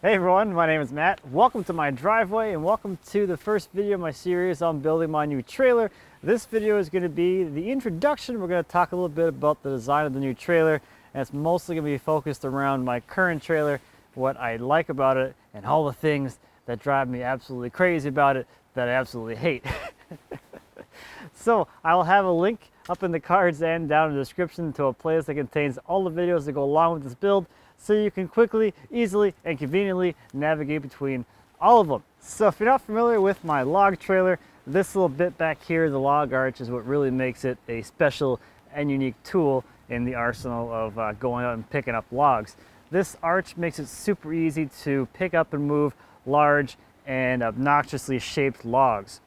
Hey everyone, my name is Matt. Welcome to my driveway and welcome to the first video of my series on building my new trailer. This video is going to be the introduction. We're going to talk a little bit about the design of the new trailer, and it's mostly going to be focused around my current trailer, what I like about it, and all the things that drive me absolutely crazy about it that I absolutely hate. So I'll have a link up in the cards and down in the description to a playlist that contains all the videos that go along with this build, so you can quickly, easily, and conveniently navigate between all of them. So if you're not familiar with my log trailer, this little bit back here, the log arch, is what really makes it a special and unique tool in the arsenal of going out and picking up logs. This arch makes it super easy to pick up and move large and obnoxiously shaped logs.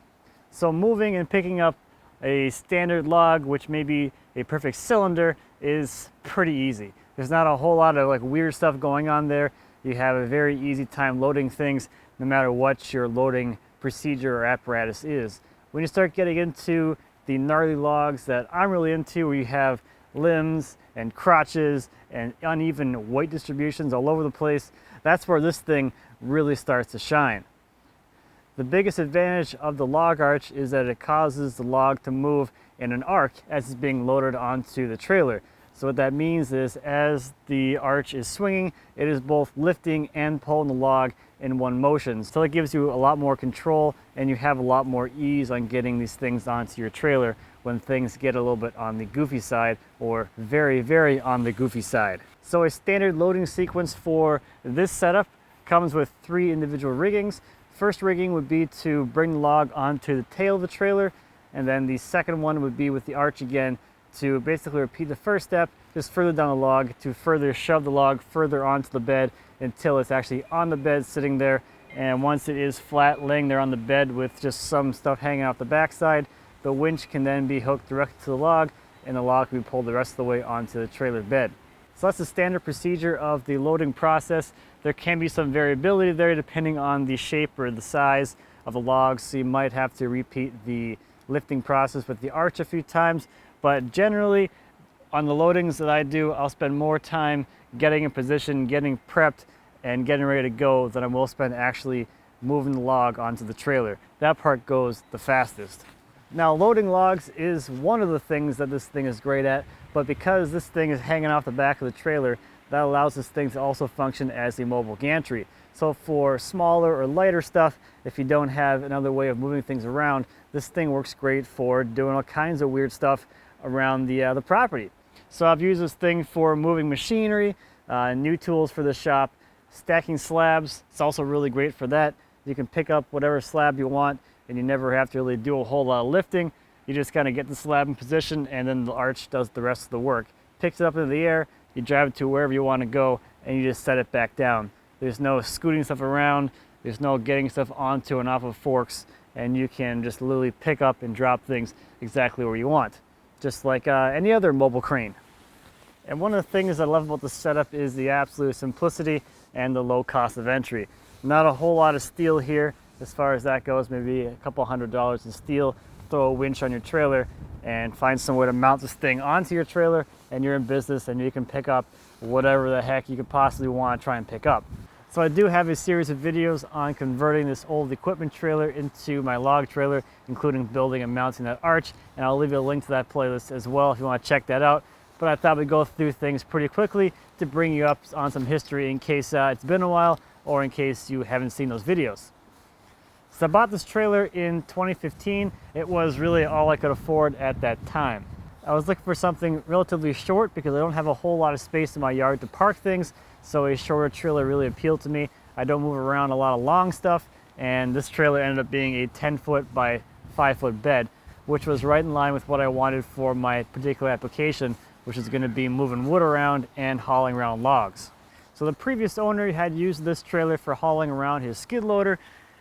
So moving and picking up a standard log, which may be a perfect cylinder, is pretty easy. There's not a whole lot of weird stuff going on there. You have a very easy time loading things no matter what your loading procedure or apparatus is. When you start getting into the gnarly logs that I'm really into, where you have limbs and crotches and uneven weight distributions all over the place, that's where this thing really starts to shine. The biggest advantage of the log arch is that it causes the log to move in an arc as it's being loaded onto the trailer. So what that means is, as the arch is swinging, it is both lifting and pulling the log in one motion. So it gives you a lot more control, and you have a lot more ease on getting these things onto your trailer when things get a little bit on the goofy side, or very, very on the goofy side. So a standard loading sequence for this setup comes with 3 individual riggings. First rigging would be to bring the log onto the tail of the trailer, and then the second one would be with the arch again, to basically repeat the first step, just further down the log, to further shove the log further onto the bed until it's actually on the bed sitting there. And once it is flat laying there on the bed with just some stuff hanging out the backside, the winch can then be hooked directly to the log, and the log can be pulled the rest of the way onto the trailer bed. So that's the standard procedure of the loading process. There can be some variability there depending on the shape or the size of the log, so you might have to repeat the lifting process with the arch a few times. But generally, on the loadings that I do, I'll spend more time getting in position, getting prepped, and getting ready to go than I will spend actually moving the log onto the trailer. That part goes the fastest. Now, loading logs is one of the things that this thing is great at, but because this thing is hanging off the back of the trailer, that allows this thing to also function as a mobile gantry. So for smaller or lighter stuff, if you don't have another way of moving things around, this thing works great for doing all kinds of weird stuff around the property. So I've used this thing for moving machinery, new tools for the shop, stacking slabs. It's also really great for that. You can pick up whatever slab you want, and you never have to really do a whole lot of lifting. You just kind of get the slab in position, and then the arch does the rest of the work. Picks it up into the air, you drive it to wherever you want to go, and you just set it back down. There's no scooting stuff around, there's no getting stuff onto and off of forks, and you can just literally pick up and drop things exactly where you want, just like any other mobile crane. And one of the things I love about the setup is the absolute simplicity and the low cost of entry. Not a whole lot of steel here as far as that goes, maybe a couple $100 in steel. Throw a winch on your trailer and find some way to mount this thing onto your trailer, and you're in business, and you can pick up whatever the heck you could possibly want to try and pick up. So I do have a series of videos on converting this old equipment trailer into my log trailer, including building and mounting that arch, and I'll leave you a link to that playlist as well if you want to check that out. But I thought we'd go through things pretty quickly to bring you up on some history in case it's been a while, or in case you haven't seen those videos. So I bought this trailer in 2015. It was really all I could afford at that time. I was looking for something relatively short because I don't have a whole lot of space in my yard to park things, so a shorter trailer really appealed to me. I don't move around a lot of long stuff, and this trailer ended up being a 10-foot by 5-foot bed, which was right in line with what I wanted for my particular application, which is going to be moving wood around and hauling around logs. So the previous owner had used this trailer for hauling around his skid loader,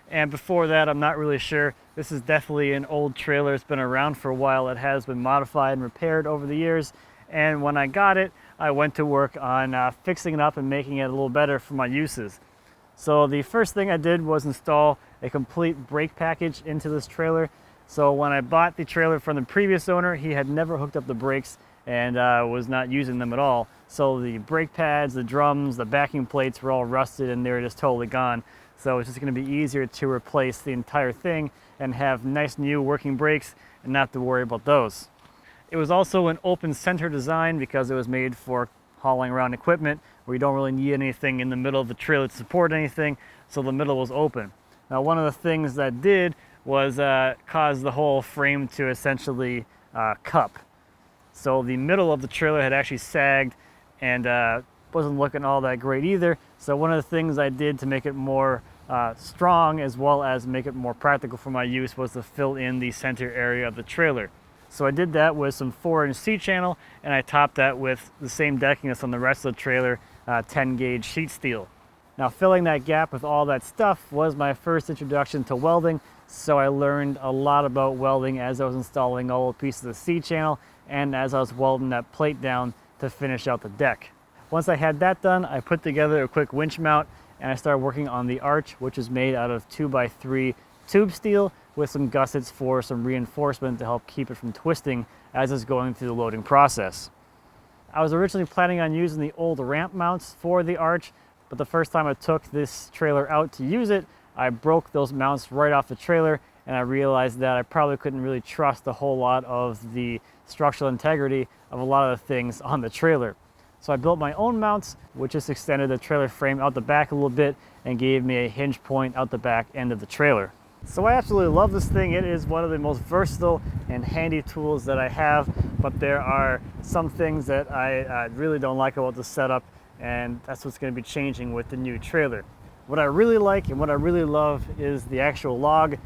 and before that, I'm not really sure. This is definitely an old trailer. It's been around for a while. It has been modified and repaired over the years, and when I got it, I went to work on fixing it up and making it a little better for my uses. So the first thing I did was install a complete brake package into this trailer. So when I bought the trailer from the previous owner, he had never hooked up the brakes, and was not using them at all. So the brake pads, the drums, the backing plates were all rusted and they were just totally gone. So it's just going to be easier to replace the entire thing and have nice new working brakes and not have to worry about those. It was also an open center design because it was made for hauling around equipment where you don't really need anything in the middle of the trailer to support anything, so the middle was open. Now, one of the things that did was cause the whole frame to essentially cup. So the middle of the trailer had actually sagged and wasn't looking all that great either. So one of the things I did to make it more strong as well as make it more practical for my use was to fill in the center area of the trailer. So I did that with some 4-inch C-channel, and I topped that with the same decking that's on the rest of the trailer, 10-gauge sheet steel. Now, filling that gap with all that stuff was my first introduction to welding, so I learned a lot about welding as I was installing all the pieces of C-channel and as I was welding that plate down to finish out the deck. Once I had that done, I put together a quick winch mount and I started working on the arch, which is made out of 2x3 tube steel with some gussets for some reinforcement to help keep it from twisting as it's going through the loading process. I was originally planning on using the old ramp mounts for the arch, but the first time I took this trailer out to use it, I broke those mounts right off the trailer, and I realized that I probably couldn't really trust a whole lot of the structural integrity of a lot of the things on the trailer. So I built my own mounts, which just extended the trailer frame out the back a little bit and gave me a hinge point out the back end of the trailer. So I absolutely love this thing. It is one of the most versatile and handy tools that I have, but there are some things that I really don't like about the setup, and that's what's going to be changing with the new trailer. What I really like and what I really love is the actual log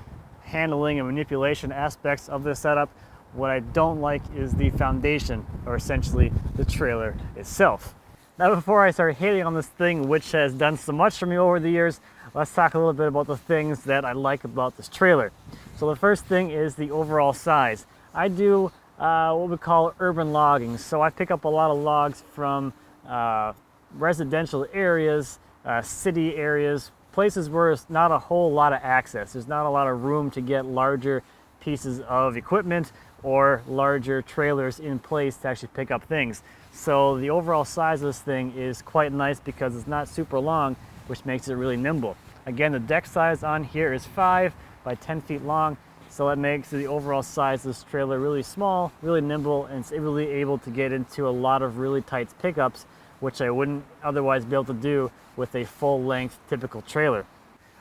handling and manipulation aspects of the setup. What I don't like is the foundation, or essentially the trailer itself. Now, before I start hating on this thing, which has done so much for me over the years, let's talk a little bit about the things that I like about this trailer. So the first thing is the overall size. I do what we call urban logging. So I pick up a lot of logs from residential areas, city areas, places where there's not a whole lot of access. There's not a lot of room to get larger pieces of equipment or larger trailers in place to actually pick up things. So the overall size of this thing is quite nice because it's not super long, which makes it really nimble. Again, the deck size on here is 5 by 10 feet long, so that makes the overall size of this trailer really small, really nimble, and it's really able to get into a lot of really tight pickups, which I wouldn't otherwise be able to do with a full-length typical trailer.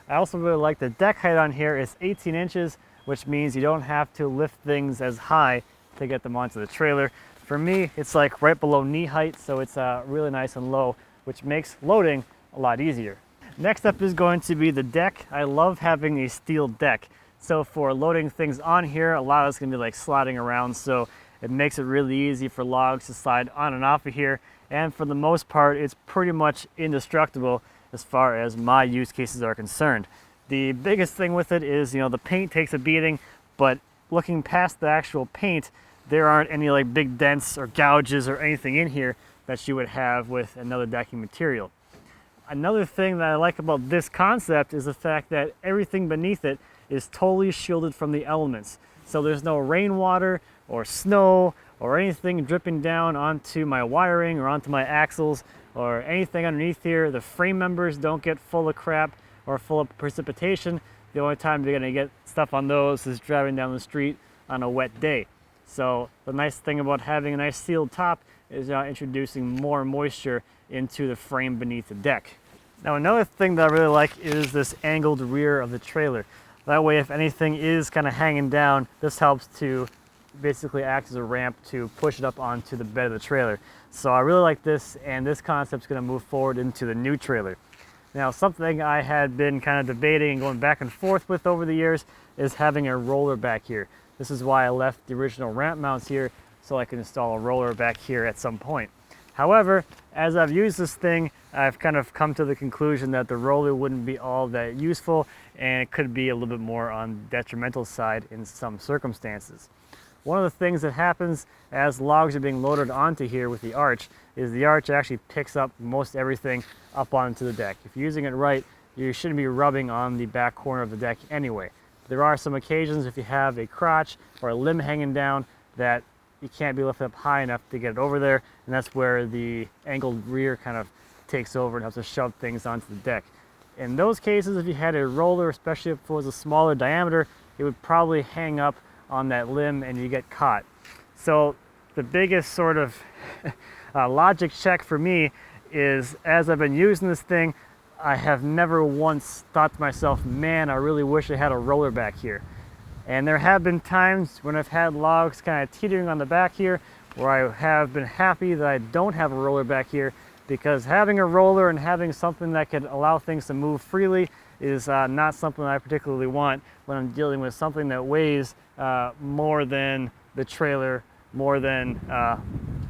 I also really like the deck height on here is 18 inches, which means you don't have to lift things as high to get them onto the trailer. For me, it's like right below knee height, so it's really nice and low, which makes loading a lot easier. Next up is going to be the deck. I love having a steel deck. So for loading things on here, a lot of it's gonna be like sliding around, so it makes it really easy for logs to slide on and off of here. And for the most part, it's pretty much indestructible as far as my use cases are concerned. The biggest thing with it is, the paint takes a beating, but looking past the actual paint, there aren't any like big dents or gouges or anything in here that you would have with another decking material. Another thing that I like about this concept is the fact that everything beneath it is totally shielded from the elements. So there's no rainwater or snow or anything dripping down onto my wiring or onto my axles or anything underneath here. The frame members don't get full of crap or full of precipitation. The only time you're gonna get stuff on those is driving down the street on a wet day. So the nice thing about having a nice sealed top is introducing more moisture into the frame beneath the deck. Now, another thing that I really like is this angled rear of the trailer. That way, if anything is kind of hanging down, this helps to basically act as a ramp to push it up onto the bed of the trailer. So I really like this, and this concept's going to move forward into the new trailer. Now, something I had been kind of debating and going back and forth with over the years is having a roller back here. This is why I left the original ramp mounts here, so I can install a roller back here at some point. However, as I've used this thing, I've kind of come to the conclusion that the roller wouldn't be all that useful, and it could be a little bit more on the detrimental side in some circumstances. One of the things that happens as logs are being loaded onto here with the arch is the arch actually picks up most everything up onto the deck. If you're using it right, you shouldn't be rubbing on the back corner of the deck anyway. There are some occasions if you have a crotch or a limb hanging down that you can't be lifted up high enough to get it over there, and that's where the angled rear kind of takes over and helps to shove things onto the deck. In those cases, if you had a roller, especially if it was a smaller diameter, it would probably hang up on that limb and you get caught. So the biggest sort of logic check for me is, as I've been using this thing, I have never once thought to myself, man, I really wish I had a roller back here. And there have been times when I've had logs kind of teetering on the back here where I have been happy that I don't have a roller back here, because having a roller and having something that could allow things to move freely is not something I particularly want when I'm dealing with something that weighs more than the trailer, more than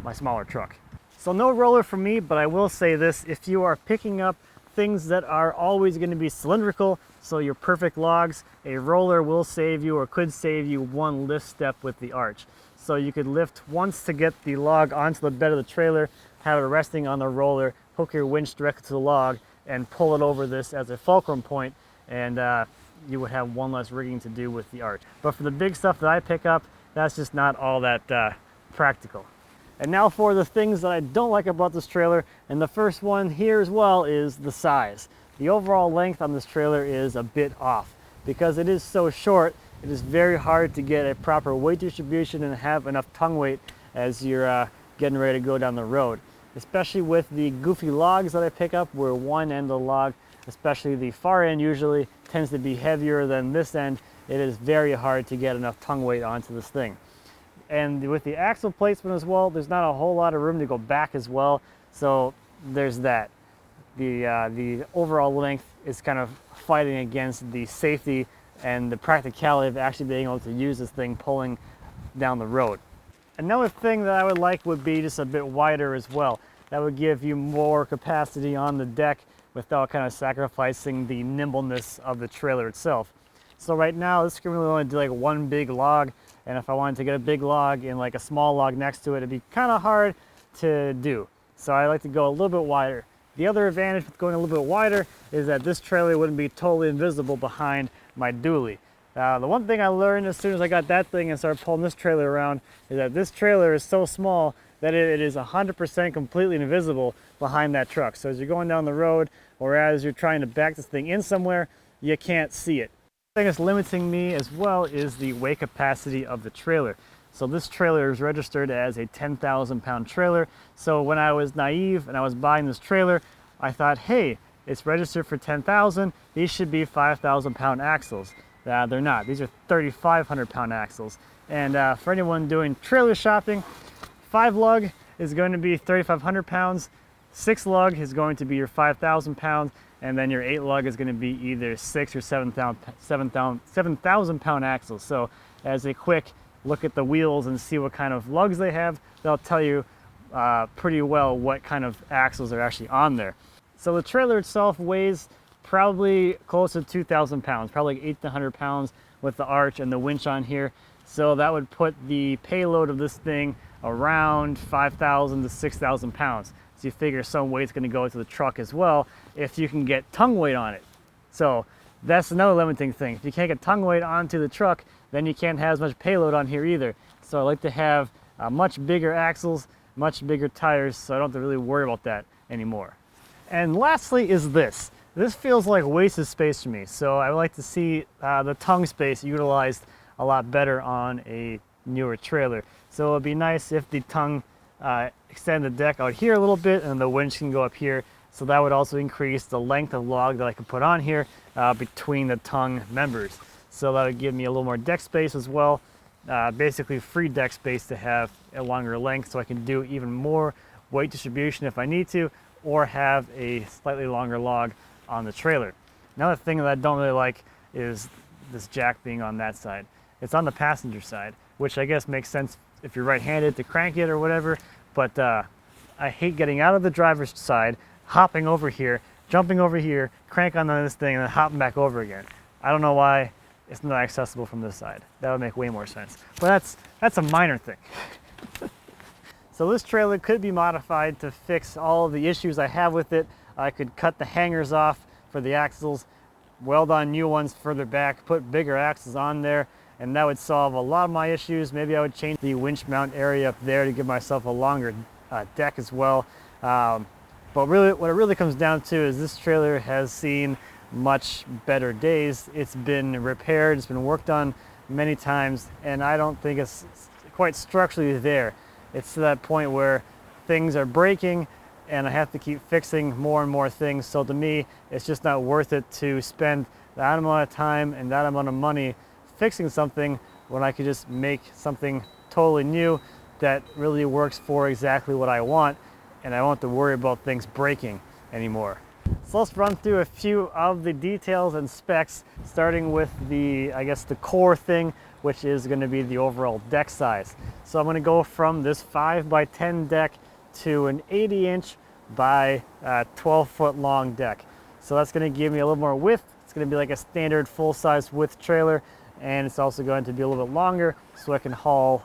my smaller truck. So no roller for me, but I will say this: if you are picking up things that are always going to be cylindrical, so your perfect logs, a roller will save you, or could save you, one lift step with the arch. So you could lift once to get the log onto the bed of the trailer, have it resting on the roller, hook your winch directly to the log, and pull it over this as a fulcrum point, and you would have one less rigging to do with the arch. But for the big stuff that I pick up, that's just not all that practical. And now for the things that I don't like about this trailer, and the first one here as well is the size. The overall length on this trailer is a bit off. Because it is so short, it is very hard to get a proper weight distribution and have enough tongue weight as you're getting ready to go down the road. Especially with the goofy logs that I pick up, where one end of the log, especially the far end, usually tends to be heavier than this end. It is very hard to get enough tongue weight onto this thing. And with the axle placement as well, there's not a whole lot of room to go back as well, so there's that. The overall length is kind of fighting against the safety and the practicality of actually being able to use this thing pulling down the road. Another thing that I would like would be just a bit wider as well. That would give you more capacity on the deck without kind of sacrificing the nimbleness of the trailer itself. So right now, this can really only do like one big log, and if I wanted to get a big log and like a small log next to it, it'd be kind of hard to do. So I like to go a little bit wider. The other advantage with going a little bit wider is that this trailer wouldn't be totally invisible behind my dually. The one thing I learned as soon as I got that thing and started pulling this trailer around is that this trailer is so small that it is 100% completely invisible behind that truck. So as you're going down the road, or as you're trying to back this thing in somewhere, you can't see it. The thing that's limiting me as well is the weight capacity of the trailer. So this trailer is registered as a 10,000 pound trailer. So when I was naive and I was buying this trailer, I thought, hey, it's registered for 10,000, these should be 5,000 pound axles. They're not. These are 3,500 pound axles. And for anyone doing trailer shopping, 5 lug is going to be 3,500 pounds, 6 lug is going to be your 5,000 pounds, and then your 8 lug is going to be either 6 or 7,000 pound axles. So as a quick look at the wheels and see what kind of lugs they have, they'll tell you pretty well what kind of axles are actually on there. So the trailer itself weighs probably close to 2,000 pounds, probably like 1,800 pounds with the arch and the winch on here. So that would put the payload of this thing around 5,000 to 6,000 pounds. So you figure some weight's going to go to the truck as well if you can get tongue weight on it. So that's another limiting thing. If you can't get tongue weight onto the truck, then you can't have as much payload on here either. So I like to have much bigger axles, much bigger tires, so I don't have to really worry about that anymore. And lastly is this. This feels like wasted space to me, so I would like to see the tongue space utilized a lot better on a newer trailer. So it would be nice if the tongue extend the deck out here a little bit and the winch can go up here. So that would also increase the length of log that I could put on here between the tongue members. So that would give me a little more deck space as well. Basically free deck space to have a longer length, so I can do even more weight distribution if I need to, or have a slightly longer log on the trailer. Another thing that I don't really like is this jack being on that side. It's on the passenger side, which I guess makes sense if you're right-handed to crank it or whatever, but I hate getting out of the driver's side, hopping over here, jumping over here, crank on this thing, and then hopping back over again. I don't know why it's not accessible from this side. That would make way more sense. But that's a minor thing. So this trailer could be modified to fix all of the issues I have with it. I could cut the hangers off for the axles, weld on new ones further back, put bigger axles on there, and that would solve a lot of my issues. Maybe I would change the winch mount area up there to give myself a longer deck as well. But really, what it really comes down to is this trailer has seen much better days. It's been repaired, it's been worked on many times, and I don't think it's quite structurally there. It's to that point where things are breaking and I have to keep fixing more and more things. So to me, it's just not worth it to spend that amount of time and that amount of money fixing something when I could just make something totally new that really works for exactly what I want, and I won't have to worry about things breaking anymore. So let's run through a few of the details and specs, starting with the, I guess, the core thing, which is going to be the overall deck size. So I'm going to go from this 5x10 deck to an 80-inch by 12-foot long deck. So that's going to give me a little more width. It's going to be like a standard full-size width trailer, and it's also going to be a little bit longer so I can haul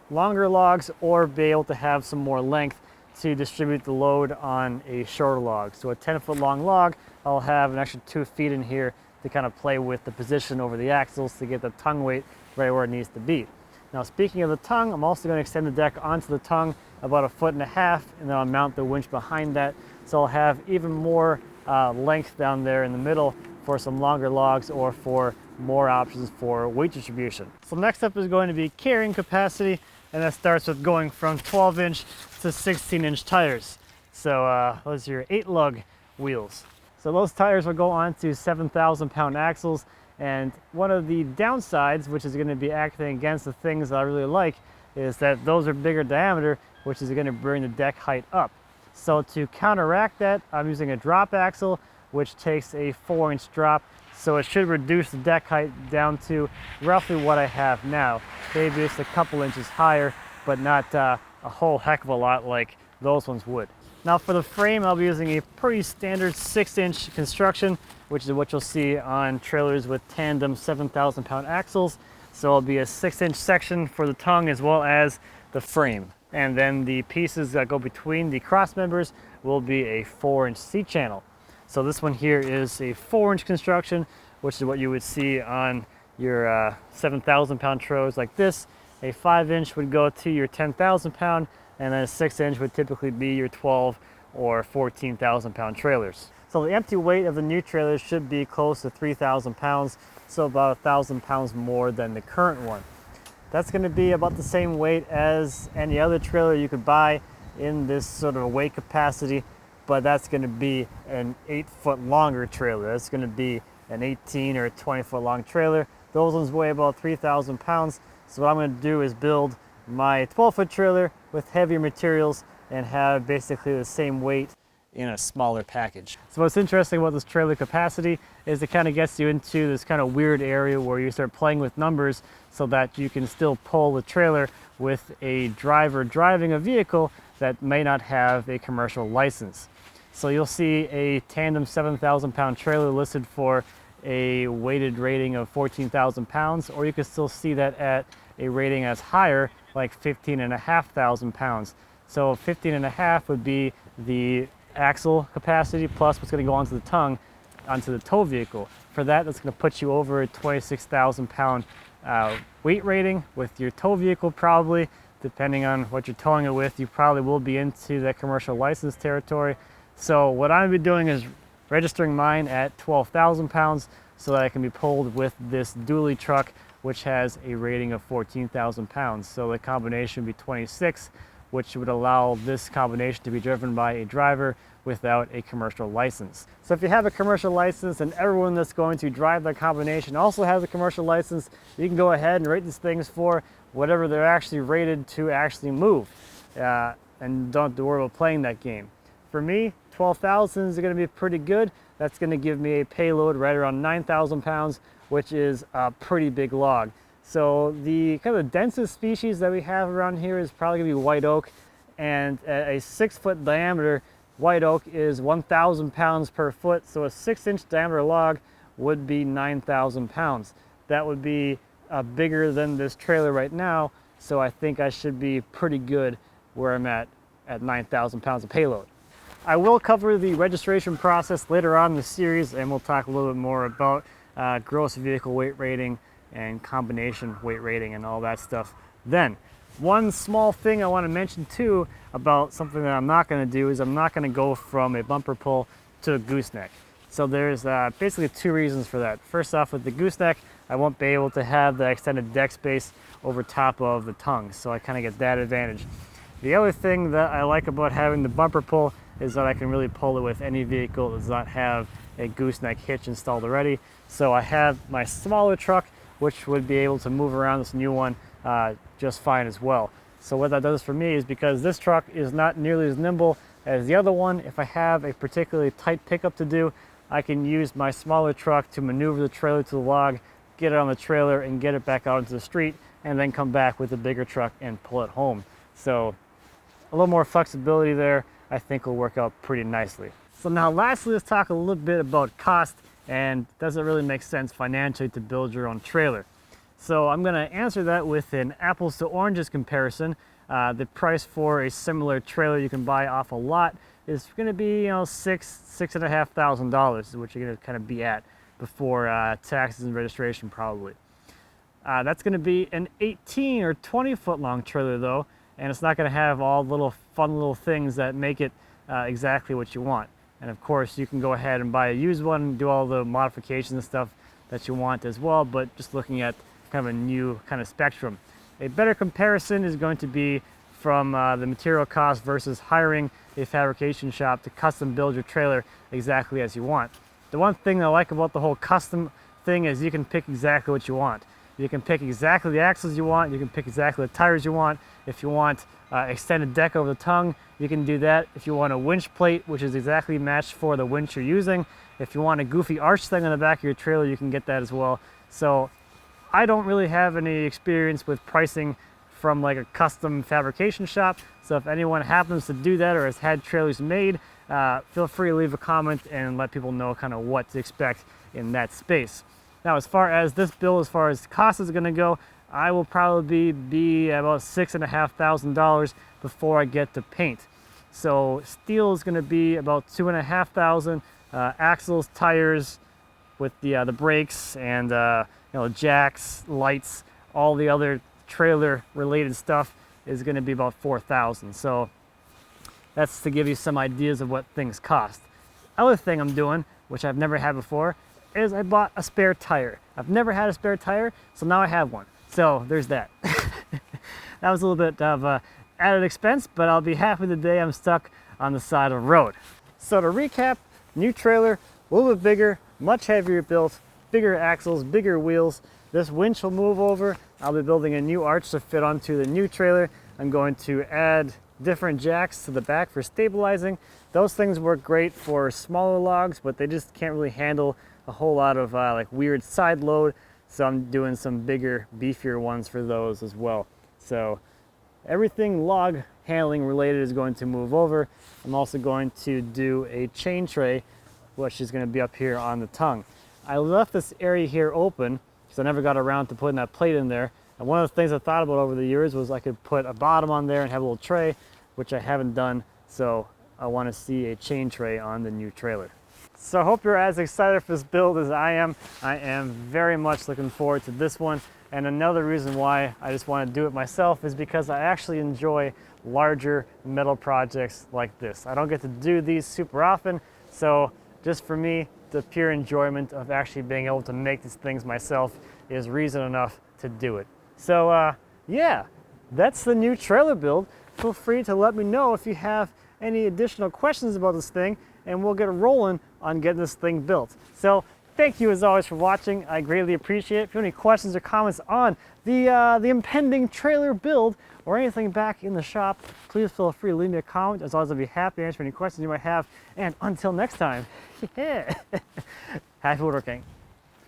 longer logs or be able to have some more length to distribute the load on a shorter log. So a 10-foot long log, I'll have an extra 2 feet in here to kind of play with the position over the axles to get the tongue weight right where it needs to be. Now, speaking of the tongue, I'm also going to extend the deck onto the tongue about 1.5 feet, and then I'll mount the winch behind that. So I'll have even more length down there in the middle for some longer logs or for more options for weight distribution. So next up is going to be carrying capacity, and that starts with going from 12-inch to 16-inch tires. So those are your 8-lug wheels. So those tires will go onto 7,000-pound axles, and one of the downsides, which is going to be acting against the things that I really like, is that those are bigger diameter, which is going to bring the deck height up. So to counteract that, I'm using a drop axle, which takes a 4-inch drop. So it should reduce the deck height down to roughly what I have now. Maybe just a couple inches higher, but not a whole heck of a lot like those ones would. Now for the frame, I'll be using a pretty standard 6-inch construction, which is what you'll see on trailers with tandem 7,000-pound axles. So it'll be a 6-inch section for the tongue as well as the frame. And then the pieces that go between the cross members will be a 4-inch C-channel. So this one here is a 4-inch construction, which is what you would see on your 7,000-pound trailers like this. A 5-inch would go to your 10,000-pound, and then a 6-inch would typically be your 12 or 14,000-pound trailers. So the empty weight of the new trailer should be close to 3,000 pounds, so about 1,000 pounds more than the current one. That's going to be about the same weight as any other trailer you could buy in this sort of weight capacity, but that's going to be an 8-foot longer trailer. That's going to be an 18 or 20-foot long trailer. Those ones weigh about 3,000 pounds. So what I'm going to do is build my 12-foot trailer with heavier materials and have basically the same weight in a smaller package. So what's interesting about this trailer capacity is it kind of gets you into this kind of weird area where you start playing with numbers so that you can still pull the trailer with a driver driving a vehicle that may not have a commercial license. So you'll see a tandem 7,000-pound trailer listed for a weighted rating of 14,000 pounds, or you can still see that at a rating as higher, like 15,500 pounds. So 15.5 would be the axle capacity plus what's going to go onto the tongue, onto the tow vehicle. For that, that's going to put you over a 26,000 pound weight rating. With your tow vehicle, probably, depending on what you're towing it with, you probably will be into that commercial license territory. So what I'm going to be doing is registering mine at 12,000 pounds so that I can be pulled with this dually truck, which has a rating of 14,000 pounds. So the combination would be 26, which would allow this combination to be driven by a driver without a commercial license. So if you have a commercial license and everyone that's going to drive that combination also has a commercial license, you can go ahead and rate these things for whatever they're actually rated to actually move, and don't have to worry about playing that game. For me, 12,000 is going to be pretty good. That's going to give me a payload right around 9,000 pounds, which is a pretty big log. So the kind of densest species that we have around here is probably going to be white oak, and at a 6-foot diameter, white oak is 1,000 pounds per foot. So a 6-inch diameter log would be 9,000 pounds. That would be bigger than this trailer right now. So I think I should be pretty good where I'm at 9,000 pounds of payload. I will cover the registration process later on in the series, and we'll talk a little bit more about gross vehicle weight rating and combination weight rating and all that stuff then. One small thing I want to mention too about something that I'm not going to do is I'm not going to go from a bumper pull to a gooseneck. So there's basically two reasons for that. First off, with the gooseneck, I won't be able to have the extended deck space over top of the tongue, so I kind of get that advantage. The other thing that I like about having the bumper pull is that I can really pull it with any vehicle that does not have a gooseneck hitch installed already. So I have my smaller truck, which would be able to move around this new one just fine as well. So what that does for me is, because this truck is not nearly as nimble as the other one, if I have a particularly tight pickup to do, I can use my smaller truck to maneuver the trailer to the log, get it on the trailer and get it back out into the street, and then come back with the bigger truck and pull it home. So a little more flexibility there, I think, will work out pretty nicely. So now lastly, let's talk a little bit about cost, and does it really make sense financially to build your own trailer? So I'm going to answer that with an apples to oranges comparison. The price for a similar trailer you can buy off a lot is going to be, $6,500 is what you're going to kind of be at before taxes and registration probably. That's going to be an 18 or 20 foot long trailer though, and it's not going to have all the little fun little things that make it exactly what you want. And of course you can go ahead and buy a used one and do all the modifications and stuff that you want as well, but just looking at kind of a new kind of spectrum. A better comparison is going to be from the material cost versus hiring a fabrication shop to custom build your trailer exactly as you want. The one thing I like about the whole custom thing is you can pick exactly what you want. You can pick exactly the axles you want, you can pick exactly the tires you want. If you want extended deck over the tongue, you can do that. If you want a winch plate, which is exactly matched for the winch you're using, if you want a goofy arch thing on the back of your trailer, you can get that as well. So I don't really have any experience with pricing from like a custom fabrication shop. So if anyone happens to do that or has had trailers made, feel free to leave a comment and let people know kind of what to expect in that space. Now, as far as this build, as far as cost is going to go, I will probably be about $6,500 before I get to paint. So steel is going to be about $2,500. Axles, tires, with the brakes and jacks, lights, all the other trailer related stuff is going to be about $4,000. So that's to give you some ideas of what things cost. Other thing I'm doing, which I've never had before, is I bought a spare tire. I've never had a spare tire, so now I have one. So there's that. That was a little bit of added expense, but I'll be happy the day I'm stuck on the side of the road. So to recap, new trailer, a little bit bigger, much heavier built, bigger axles, bigger wheels. This winch will move over. I'll be building a new arch to fit onto the new trailer. I'm going to add different jacks to the back for stabilizing. Those things work great for smaller logs, but they just can't really handle a whole lot of like weird side load. So I'm doing some bigger, beefier ones for those as well. So everything log handling related is going to move over. I'm also going to do a chain tray, which is going to be up here on the tongue. I left this area here open because I never got around to putting that plate in there. And one of the things I thought about over the years was I could put a bottom on there and have a little tray, which I haven't done. So I want to see a chain tray on the new trailer. So I hope you're as excited for this build as I am. I am very much looking forward to this one. And another reason why I just want to do it myself is because I actually enjoy larger metal projects like this. I don't get to do these super often. So just for me, the pure enjoyment of actually being able to make these things myself is reason enough to do it. So yeah, that's the new trailer build. Feel free to let me know if you have any additional questions about this thing, and we'll get rolling on getting this thing built. So thank you as always for watching. I greatly appreciate it. If you have any questions or comments on the impending trailer build or anything back in the shop, please feel free to leave me a comment. As always, I'll be happy to answer any questions you might have. And until next time, happy woodworking.